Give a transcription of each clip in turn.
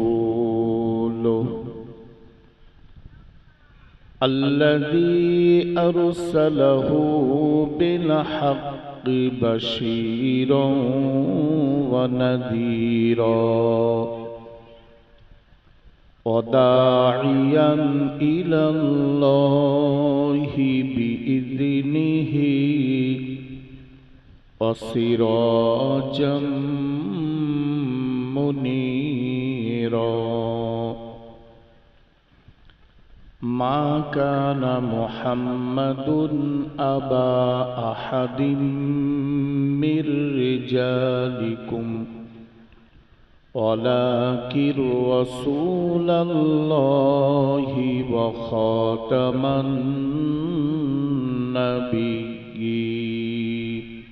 ورسوله الذي أرسله بالحق بشيرا ونذيرا وداعيا إلى الله بإذنه وسراجا منيرا ما كان محمد أبا أحد من رجالكم ولكن رسول الله وخاتم النبيين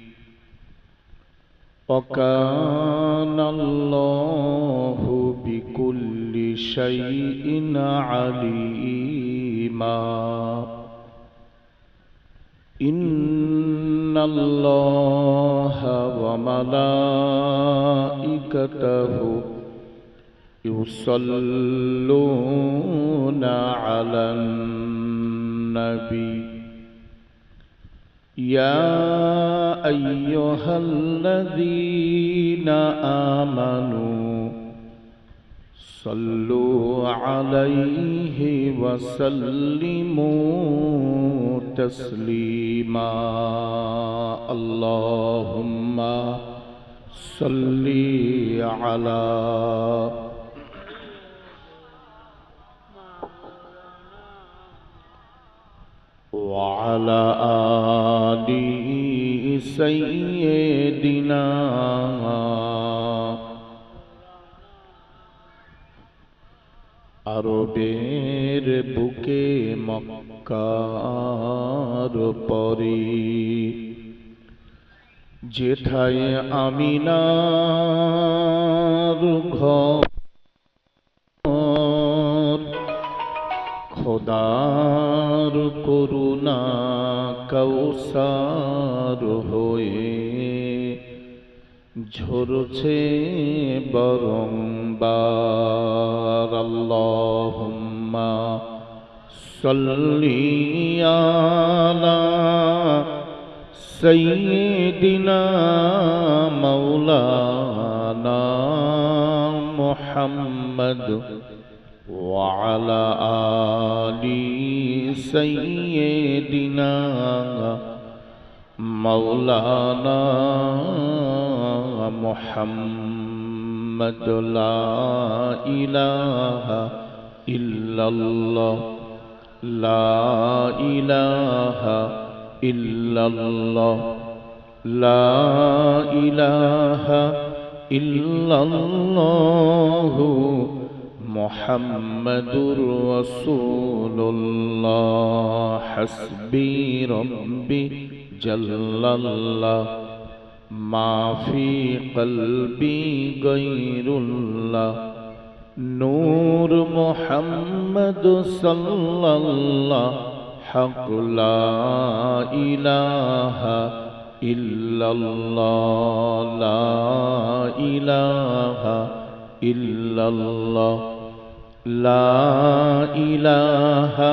وكان الله بكل شيء عليما إن الله وملائكته يصلون على النبي يا أيها الذين آمنوا صلوا عليه وسلموا تسليما اللهم صل على وعلى آل سيدنا আরবের বুকে মক্কার পরে যেথায় আমিনার ঘর খোদার করুণা কৌসার হয়ে ঝরছে বরংবার আল্লাহুম্মা সাল্লি আলা সাইয়্যিদিনা মাওলানা মুহাম্মদ ওয়া আলা আলি সাইয়্যিদিনা মাওলানা মুহাম্মদ লা ইলাহা ইল্লাল্লাহ লা ইলাহা ইল্লাল্লাহ লা ইলাহা ইল্লাল্লাহ মুহাম্মাদুর রাসূলুল্লাহ হাসবি রব্বি জাল্লাল্লাহ মা ফি কলবি গায়রুল্লাহ নূর মুহাম্মদ সাল্লাল্লাহ হক লা ইলাহা ইল্লাল্লাহ লা ইলাহা ইল্লাল্লাহ লা ইলাহা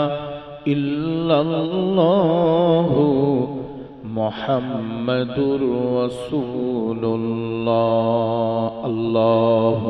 ইল্লাল্লাহ মুহাম্মাদুর রাসূলুল্লাহ আল্লাহু